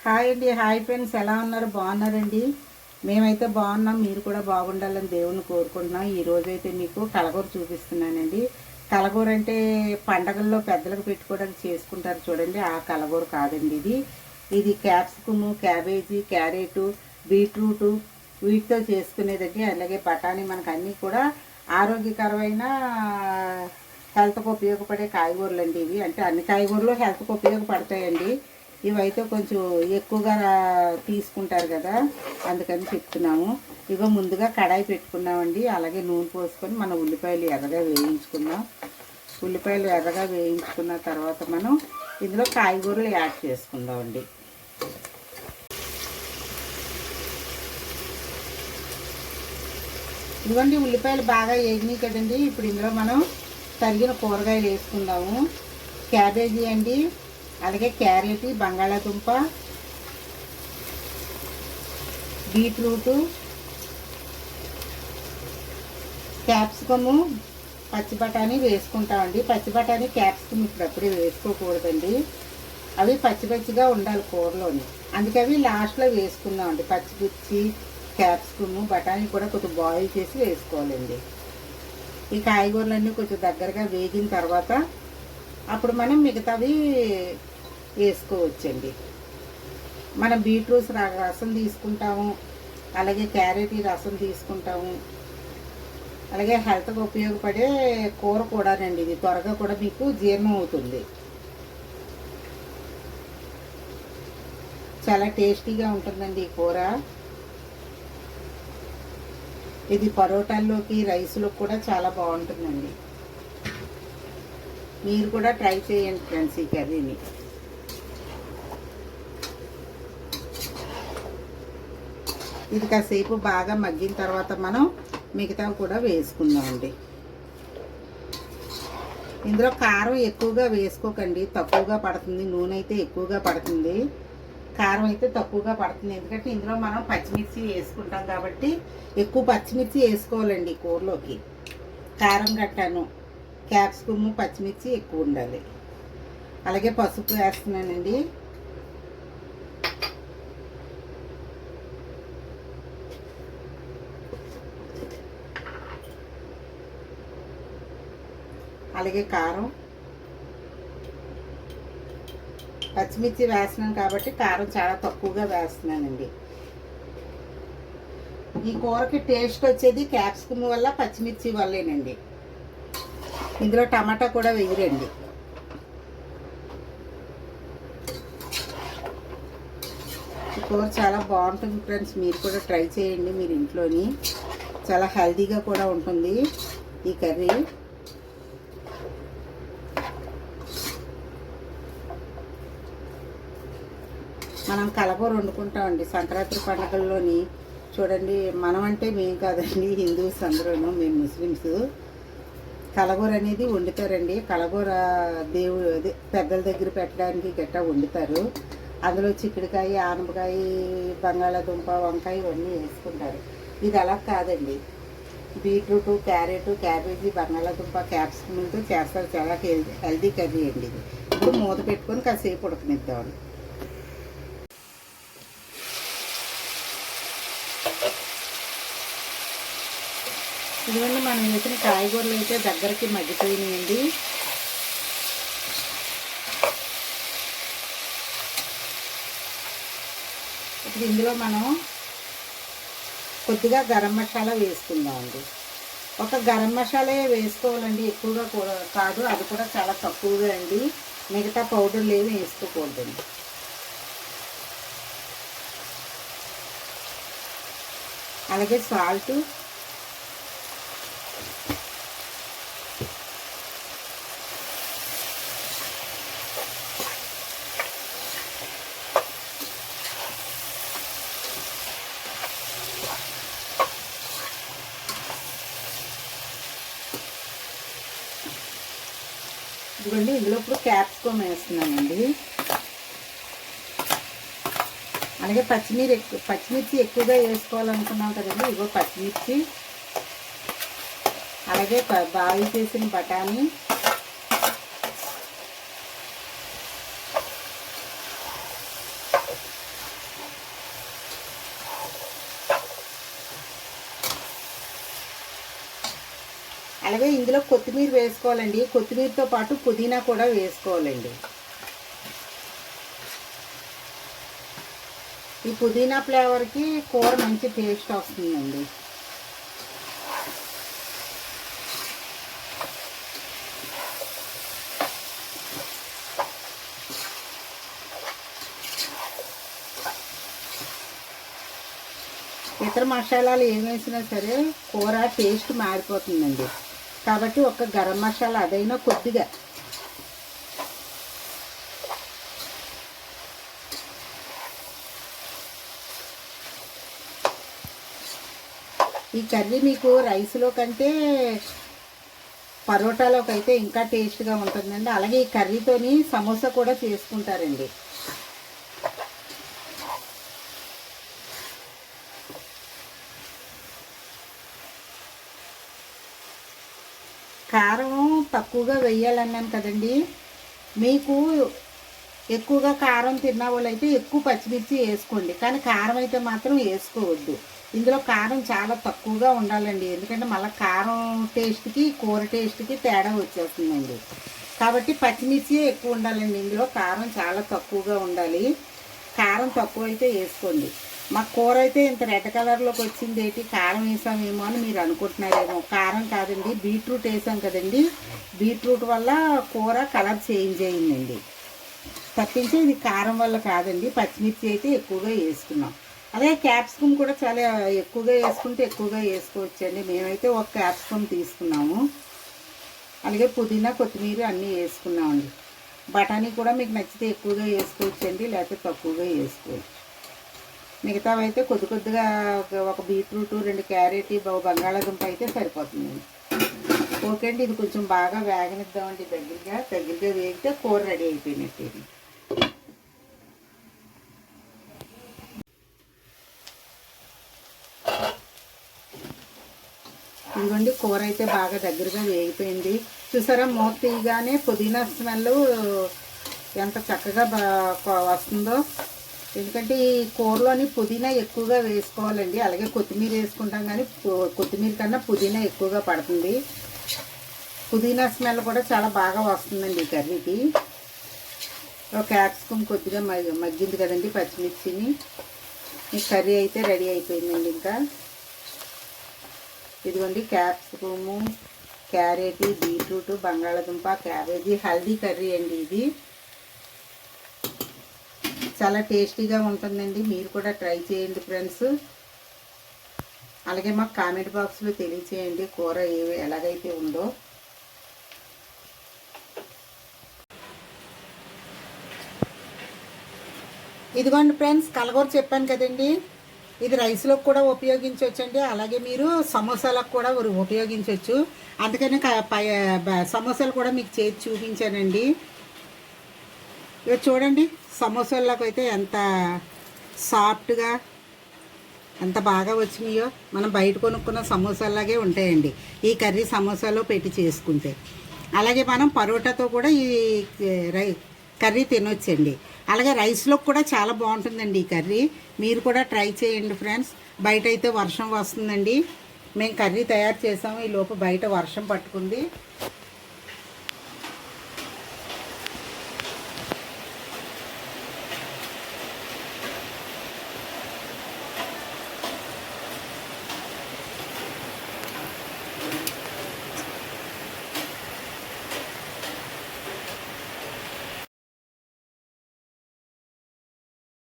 Hi అండి, hi friends, ఎలా ఉన్నారు? బాగున్నారండి? మేమైతే బాగున్నాం. మీరు కూడా బాగుండాలని దేవుని కోరుకుంటున్నాం. ఈరోజైతే మీకు కలగూర చూపిస్తున్నానండి. కలగూర అంటే పండగల్లో పెద్దలకు పెట్టుకోవడానికి చేసుకుంటారు చూడండి, ఆ కలగూర కాదండి ఇది. ఇది క్యాప్సికము, క్యాబేజీ, క్యారెటు, బీట్రూటు వీటితో చేసుకునేదండి. అలాగే బఠానీ, మనకు అన్నీ కూడా ఆరోగ్యకరమైన హెల్త్కి ఉపయోగపడే కాయగూరలు అండి ఇవి. అంటే అన్ని కాయగూరలు హెల్త్కి ఉపయోగపడతాయండి. ఇవైతే కొంచెం ఎక్కువగా తీసుకుంటారు కదా, అందుకని చెప్తున్నాము. ఇగో ముందుగా కడాయి పెట్టుకున్నామండి. అలాగే నూనె పోసుకొని మనం ఉల్లిపాయలు ఎర్రగా వేయించుకున్నాం. ఉల్లిపాయలు ఎర్రగా వేయించుకున్న తర్వాత మనం ఇందులో కాయగూరలు యాడ్ చేసుకుందామండి. ఇదిగోండి, ఉల్లిపాయలు బాగా వేగినాయి కదండి. ఇప్పుడు ఇందులో మనం తరిగిన కూరగాయలు వేసుకుందాము. క్యాబేజీ అండి, అలాగే క్యారెట్, బంగాళాదుంప, బీట్రూటు, క్యాప్సికము, పచ్చి బఠానీ వేసుకుంటామండి. పచ్చి బఠానీ, క్యాప్సికమ్ ఇప్పుడప్పుడే వేసుకోకూడదండి. అవి పచ్చి పచ్చిగా ఉండాలి కూరలోని, అందుకే అవి లాస్ట్లో వేసుకుందామండి. పచ్చిమిర్చి, క్యాప్సికము, బఠానీ కూడా కొంచెం బాయిల్ చేసి వేసుకోవాలండి. ఈ కాయగూరలన్నీ కొంచెం దగ్గరగా వేగిన తర్వాత అప్పుడు మనం మిగతావి వేసుకోవచ్చండి. మనం బీట్రూట్ రసం తీసుకుంటాము, అలాగే క్యారెట్ రసం తీసుకుంటాము. అలాగే హెల్త్కి ఉపయోగపడే కూర కూడానండి ఇది. త్వరగా కూడా మీకు జీర్ణం అవుతుంది. చాలా టేస్టీగా ఉంటుందండి ఈ కూర. ఇది పరోటాల్లోకి, రైస్లోకి కూడా చాలా బాగుంటుందండి. మీరు కూడా ట్రై చేయండి ఫ్రెండ్స్ ఈ కర్రీని. ఇది కాసేపు బాగా మగ్గిన తర్వాత మనం మిగతా కూడా వేసుకుందామండి. ఇందులో కారం ఎక్కువగా వేసుకోకండి, తక్కువగా పడుతుంది. నూనె అయితే ఎక్కువగా పడుతుంది, కారం అయితే తక్కువగా పడుతుంది. ఎందుకంటే ఇందులో మనం పచ్చిమిర్చి వేసుకుంటాం కాబట్టి ఎక్కువ పచ్చిమిర్చి వేసుకోవాలండి కూరలోకి. కారం గట్టాను, క్యాప్సికము, పచ్చిమిర్చి ఎక్కువ ఉండాలి. అలాగే పసుపు వేస్తున్నానండి. అలాగే కారం, పచ్చిమిర్చి వేస్తున్నాను కాబట్టి కారం చాలా తక్కువగా వేస్తున్నానండి. ఈ కూరకి టేస్ట్ వచ్చేది క్యాప్సికమ్ వల్ల, పచ్చిమిర్చి వల్లేనండి. ఇందులో టమాటా కూడా వేయరండి. ఈ కూర చాలా బాగుంటుంది ఫ్రెండ్స్, మీరు కూడా ట్రై చేయండి మీరు ఇంట్లోని. చాలా హెల్తీగా కూడా ఉంటుంది ఈ కర్రీ. మనం కలగూర వండుకుంటామండి సంక్రాంతి పండుగల్లోని. చూడండి, మనం అంటే మేము కాదండి, హిందూస్ అందరూను, మేము ముస్లిమ్స్. కలగూర అనేది వండుతారండి. కలగూర దేవుడు అదే పెద్దల దగ్గర పెట్టడానికి గట్టా వండుతారు. అందులో చిక్కుడుకాయ, ఆనపకాయ, బంగాళాదుంప, వంకాయ ఇవన్నీ వేసుకుంటారు. ఇది అలా కాదండి. బీట్రూటు, క్యారెట్, క్యాబేజీ, బంగాళాదుంప, క్యాప్సికమ్తో చేస్తారు. చాలా హెల్తీ కర్రీ అండి ఇది. ఇప్పుడు మూత పెట్టుకొని కాసేపు ఉడకనిద్దామండి. ఇదివల్ల మనం వేసిన కాయగూరలు అయితే దగ్గరికి మగ్గిపోయినాయండి. ఇప్పుడు ఇందులో మనం కొద్దిగా గరం మసాలా వేసుకుందామండి. ఒక గరం మసాలా వేసుకోవాలండి, ఎక్కువగా కూడా కాదు. అది కూడా చాలా తక్కువగా అండి. మిగతా పౌడర్లు ఏమి వేసుకోకూడదండి. అలాగే సాల్ట్, ఇదిగోండి ఇందులో ఇప్పుడు క్యాప్సికమ్ వేస్తున్నానండి. అలాగే పచ్చిమిర్చి ఎక్కువగా వేసుకోవాలనుకున్నాం కదండి. ఇగో పచ్చిమిర్చి, అలాగే బాయిల్ చేసిన బఠానీ, అలాగే ఇందులో కొత్తిమీర వేసుకోవాలండి. కొత్తిమీరతో పాటు పుదీనా కూడా వేసుకోవాలండి. ఈ పుదీనా ఫ్లేవర్కి కూర మంచి టేస్ట్ వస్తుందండి. ఇతర మసాలాలు ఏం వేసినా సరే కూర టేస్ట్ మారిపోతుందండి. కాబట్టి ఒక గరం మసాలా అదైనా కొద్దిగా, ఈ కర్రీ మీకు రైస్లో కంటే పరోటాలోకి అయితే ఇంకా టేస్ట్గా ఉంటుందండి. అలాగే ఈ కర్రీతోని సమోసా కూడా చేసుకుంటారండి. కారం తక్కువగా వేయాలన్నాను కదండి. మీకు ఎక్కువగా కారం తిన్న వాళ్ళైతే ఎక్కువ పచ్చిమిర్చి వేసుకోండి, కానీ కారం అయితే మాత్రం వేసుకోవద్దు. ఇందులో కారం చాలా తక్కువగా ఉండాలండి, ఎందుకంటే మళ్ళీ కారం టేస్ట్కి కూర టేస్ట్కి తేడా వచ్చేస్తుందండి. కాబట్టి పచ్చిమిర్చి ఎక్కువ ఉండాలండి. ఇందులో కారం చాలా తక్కువగా ఉండాలి. కారం తక్కువ అయితే వేసుకోండి. మా కూర అయితే ఇంత రెడ్ కలర్లోకి వచ్చింది ఏంటి, కారం వేసామేమో అని మీరు అనుకుంటున్నారేమో. కారం కాదండి, బీట్రూట్ వేసాం కదండి. బీట్రూట్ వల్ల కూర కలర్ చేంజ్ అయిందండి తప్పించి ఇది కారం వల్ల కాదండి. పచ్చిమిర్చి అయితే ఎక్కువగా వేసుకున్నాం. అలాగే క్యాప్సికమ్ కూడా చాలా ఎక్కువగా వేసుకుంటే ఎక్కువగా వేసుకోవచ్చండి. మేమైతే ఒక క్యాప్సికమ్ తీసుకున్నాము. అలాగే పుదీనా కొత్తిమీర అన్నీ వేసుకున్నామండి. బఠానీ కూడా మీకు నచ్చితే ఎక్కువగా వేసుకోవచ్చండి, లేకపోతే తక్కువగా వేసుకోవచ్చు. మిగతావి అయితే కొద్ది కొద్దిగా ఒక బీట్రూట్, 2 క్యారెట్, బంగాళాదుంప అయితే సరిపోతుందండి. ఓకే అండి, ఇది కొంచెం బాగా వేగనిద్దామండి. దగ్గరగా వేగితే కూర రెడీ అయిపోయినట్టు. ఇదిగోండి కూర అయితే బాగా దగ్గరగా వేగిపోయింది. చూసారా, మూత తీయగానే పుదీనా స్మెల్ ఎంత చక్కగా వస్తుందో. ఎందుకంటే ఈ కూరలోని పుదీనా ఎక్కువగా వేసుకోవాలండి. అలాగే కొత్తిమీర వేసుకుంటాం, కానీ కొత్తిమీర కన్నా పుదీనా ఎక్కువగా పడుతుంది. పుదీనా స్మెల్ కూడా చాలా బాగా వస్తుందండి ఈ కర్రీకి. క్యాప్సికమ్ కొద్దిగా మగ్గింది కదండి, పచ్చిమిర్చిని. ఈ కర్రీ అయితే రెడీ అయిపోయిందండి. ఇంకా ఇదిగోండి క్యాప్సికము, క్యారెట్, బీట్రూట్, బంగాళాదుంప, క్యాబేజీ హల్దీ కర్రీ అండి. ఇది చాలా టేస్టీగా ఉంటుందండి. మీరు కూడా ట్రై చేయండి ఫ్రెండ్స్. అలాగే మాకు కామెంట్ బాక్స్లో తెలియచేయండి కూర ఎలాగైతే ఉందో. ఇదిగోండి ఫ్రెండ్స్, కలగూర చెప్పాను కదండి, ఇది రైస్లో కూడా ఉపయోగించవచ్చండి. అలాగే మీరు సమోసాలకు కూడా ఉపయోగించవచ్చు. అందుకని సమోసాలు కూడా మీకు చేసి చూపించానండి. ఇక చూడండి, సమోసాలకు అయితే ఎంత సాఫ్ట్గా ఎంత బాగా వచ్చినాయో. మనం బయట కొనుక్కున్న సమోసాలాగే ఉంటాయండి ఈ కర్రీ సమోసాలో పెట్టి చేసుకుంటే. అలాగే మనం పరోటాతో కూడా ఈ కర్రీ తినొచ్చండి. అలాగే రైస్లో కూడా చాలా బాగుంటుందండి ఈ కర్రీ. మీరు కూడా ట్రై చేయండి ఫ్రెండ్స్. బయట అయితే వర్షం వస్తుందండి. మేము కర్రీ తయారు చేసాము, ఈ లోపు బయట వర్షం పట్టుకుంది.